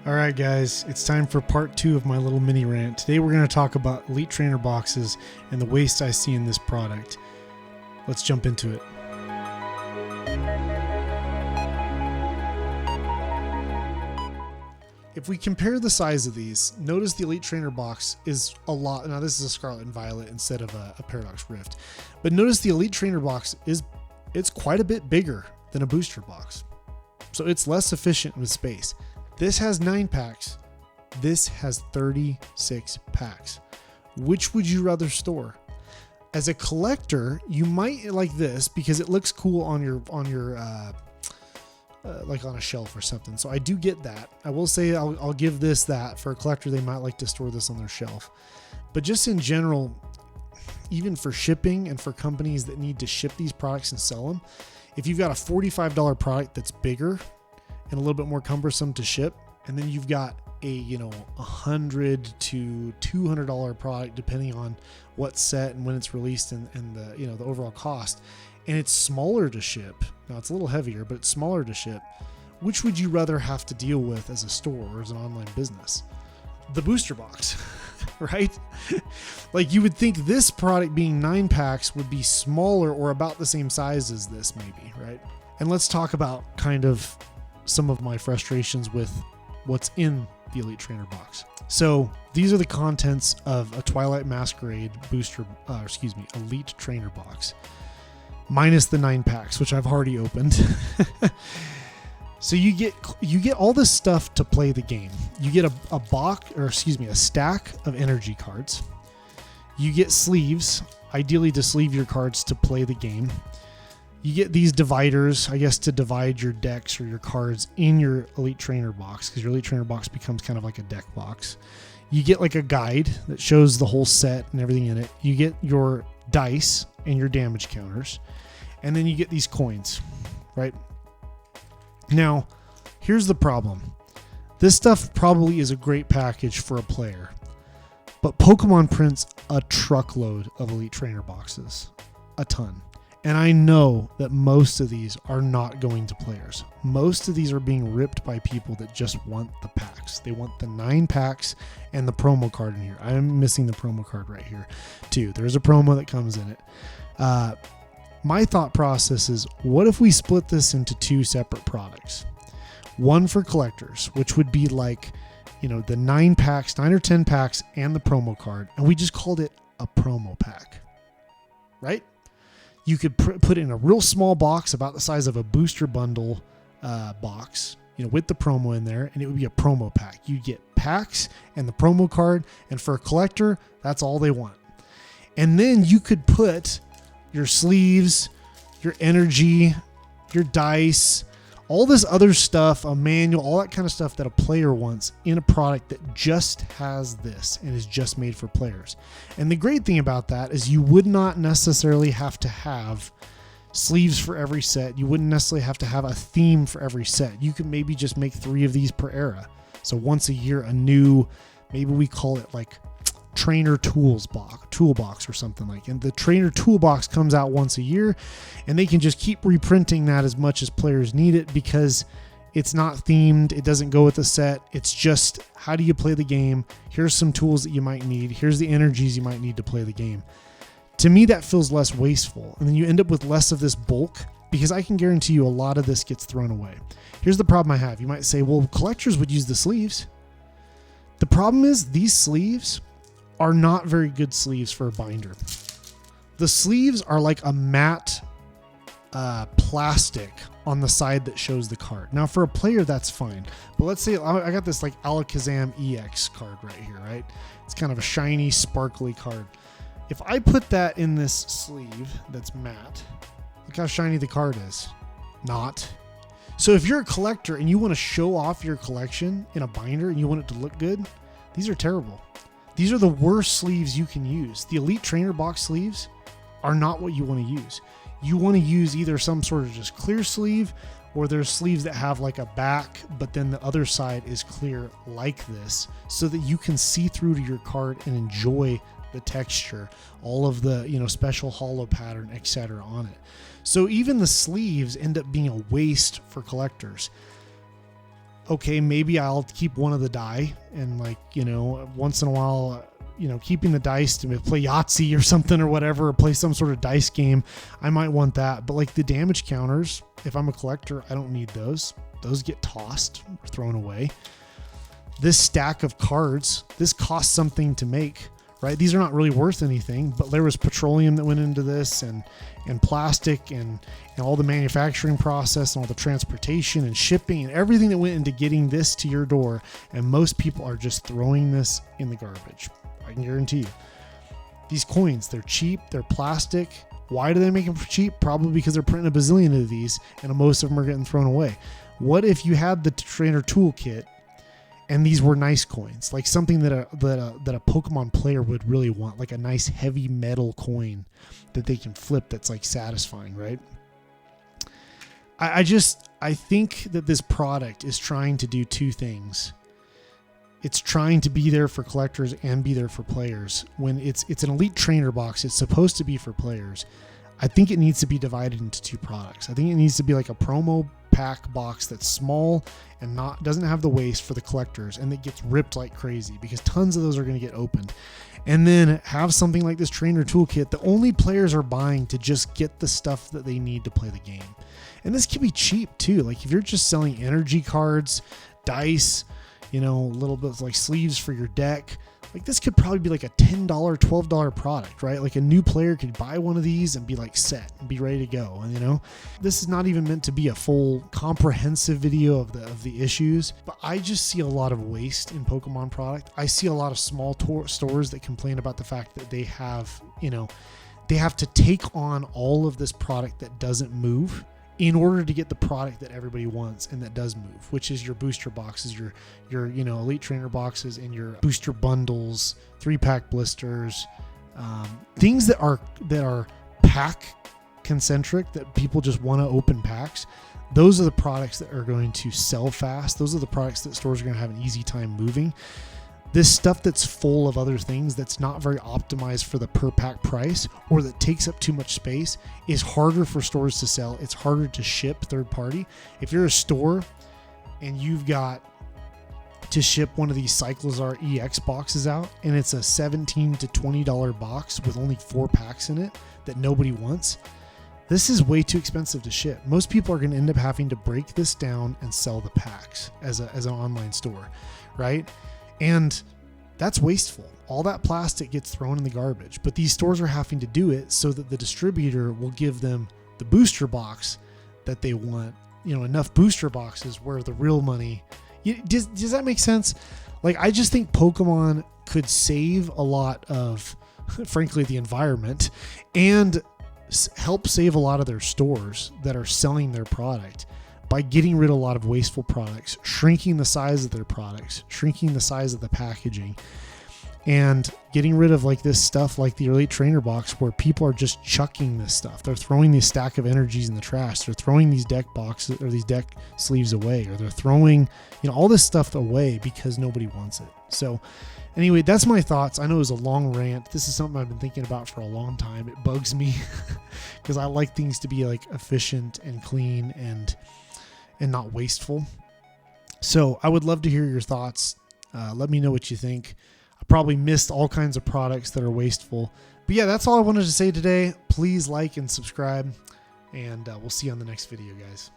All right, guys, it's time for part 2 of my little mini rant. Today we're going to talk about Elite Trainer boxes and the waste I see in this product. Let's jump into it. If we compare the size of these, notice the Elite Trainer box is a lot. Now this is a Scarlet and Violet instead of a Paradox Rift. But notice the Elite Trainer box it's quite a bit bigger than a booster box. So it's less efficient with space. This has 9 packs. This has 36 packs. Which would you rather store? As a collector, you might like this because it looks cool on your like on a shelf or something. So I do get that. I will say I'll give this that. For a collector, they might like to store this on their shelf. But just in general, even for shipping and for companies that need to ship these products and sell them, if you've got a $45 product that's bigger and a little bit more cumbersome to ship, and then you've got a $100 to $200 product depending on what set and when it's released and the the overall cost, and it's smaller to ship. Now it's a little heavier, but it's smaller to ship. Which would you rather have to deal with as a store or as an online business? The booster box, right? Like you would think this product being 9 packs would be smaller or about the same size as this maybe, right? And let's talk about kind of some of my frustrations with what's in the Elite Trainer box. So these are the contents of a Twilight Masquerade Elite Trainer box, minus the 9 packs, which I've already opened. So you get all this stuff to play the game. You get a stack of energy cards. You get sleeves, ideally to sleeve your cards to play the game. You get these dividers, I guess, to divide your decks or your cards in your Elite Trainer box, because your Elite Trainer box becomes kind of like a deck box. You get like a guide that shows the whole set and everything in it. You get your dice and your damage counters. And then you get these coins, right? Now, here's the problem. This stuff probably is a great package for a player, but Pokemon prints a truckload of Elite Trainer boxes, a ton. And I know that most of these are not going to players. Most of these are being ripped by people that just want the packs. They want the 9 packs and the promo card in here. I'm missing the promo card right here too. There's a promo that comes in it. My thought process is, what if we split this into 2 separate products? One for collectors, which would be like, the 9 packs, 9 or 10 packs and the promo card. And we just called it a promo pack, right? You could put it in a real small box about the size of a booster bundle box, with the promo in there, and it would be a promo pack. You get packs and the promo card, and for a collector, that's all they want. And then you could put your sleeves, your energy, your dice, all this other stuff, a manual, all that kind of stuff that a player wants in a product that just has this and is just made for players. And the great thing about that is you would not necessarily have to have sleeves for every set. You wouldn't necessarily have to have a theme for every set. You could maybe just make 3 of these per era. So once a year, a new, maybe we call it like trainer toolbox or something like. And the trainer toolbox comes out once a year, and they can just keep reprinting that as much as players need it, because it's not themed. It doesn't go with the set. It's just, how do you play the game? Here's some tools that you might need. Here's the energies you might need to play the game. To me, that feels less wasteful. And then you end up with less of this bulk, because I can guarantee you a lot of this gets thrown away. Here's the problem I have. You might say, well, collectors would use the sleeves. The problem is these sleeves are not very good sleeves for a binder. The sleeves are like a matte plastic on the side that shows the card. Now for a player, that's fine. But let's say I got this like Alakazam EX card right here, right? It's kind of a shiny, sparkly card. If I put that in this sleeve that's matte, look how shiny the card is. Not. So if you're a collector and you want to show off your collection in a binder and you want it to look good, these are terrible. These are the worst sleeves you can use. The Elite Trainer box sleeves are not what you want to use. You want to use either some sort of just clear sleeve, or there's sleeves that have like a back, but then the other side is clear like this, so that you can see through to your card and enjoy the texture, all of the special hollow pattern, etc. on it. So even the sleeves end up being a waste for collectors. okay, maybe I'll keep one of the die, and like, you know, once in a while, you know, keeping the dice to play Yahtzee or something or whatever, or play some sort of dice game, I might want that. But like the damage counters, if I'm a collector, I don't need those. Those get tossed or thrown away. This stack of cards, this costs something to make, right? These are not really worth anything, but there was petroleum that went into this, and plastic, and all the manufacturing process, and all the transportation and shipping and everything that went into getting this to your door. And most people are just throwing this in the garbage. I can guarantee you. These coins, they're cheap, they're plastic. Why do they make them cheap? Probably because they're printing a bazillion of these, and most of them are getting thrown away. What if you had the trainer toolkit and these were nice coins, like something that a Pokemon player would really want, like a nice heavy metal coin that they can flip that's like satisfying, right? I think that this product is trying to do two things. It's trying to be there for collectors and be there for players. When it's an elite trainer box, it's supposed to be for players. I think it needs to be divided into two products. I think it needs to be like a promo pack box that's small and doesn't have the waste for the collectors, and that gets ripped like crazy, because tons of those are going to get opened. And then have something like this trainer toolkit that only players are buying to just get the stuff that they need to play the game. And this can be cheap too. Like if you're just selling energy cards, dice, you know, a little bit like sleeves for your deck, like this could probably be like a $10, $12 product, right? Like a new player could buy one of these and be like set and be ready to go. And you know, this is not even meant to be a full comprehensive video of the issues, but I just see a lot of waste in Pokemon product. I see a lot of small stores that complain about the fact that they have, you know, they have to take on all of this product that doesn't move in order to get the product that everybody wants and that does move, which is your booster boxes, your you know, elite trainer boxes, and your booster bundles, 3-pack blisters, things that are pack concentric, that people just want to open packs. Those are the products that are going to sell fast. Those are the products that stores are going to have an easy time moving. This stuff that's full of other things, that's not very optimized for the per pack price, or that takes up too much space, is harder for stores to sell. It's harder to ship third party. If you're a store and you've got to ship one of these Cyclozar EX boxes out, and it's a $17 to $20 box with only 4 packs in it that nobody wants, this is way too expensive to ship. Most people are going to end up having to break this down and sell the packs as an online store, right? And that's wasteful. All that plastic gets thrown in the garbage, but these stores are having to do it so that the distributor will give them the booster box that they want, you know, enough booster boxes where the real money. Does that make sense? Like, I just think Pokemon could save a lot of, frankly, the environment, and help save a lot of their stores that are selling their product by getting rid of a lot of wasteful products, shrinking the size of their products, shrinking the size of the packaging, and getting rid of like this stuff like the Elite Trainer box, where people are just chucking this stuff. They're throwing these stack of energies in the trash. They're throwing these deck boxes or these deck sleeves away, or they're throwing, you know, all this stuff away because nobody wants it. So anyway, that's my thoughts. I know it was a long rant. This is something I've been thinking about for a long time. It bugs me because I like things to be like efficient and clean and not wasteful. So I would love to hear your thoughts. Let me know what you think. I probably missed all kinds of products that are wasteful. But yeah, that's all I wanted to say today. Please like and subscribe, and we'll see you on the next video, guys.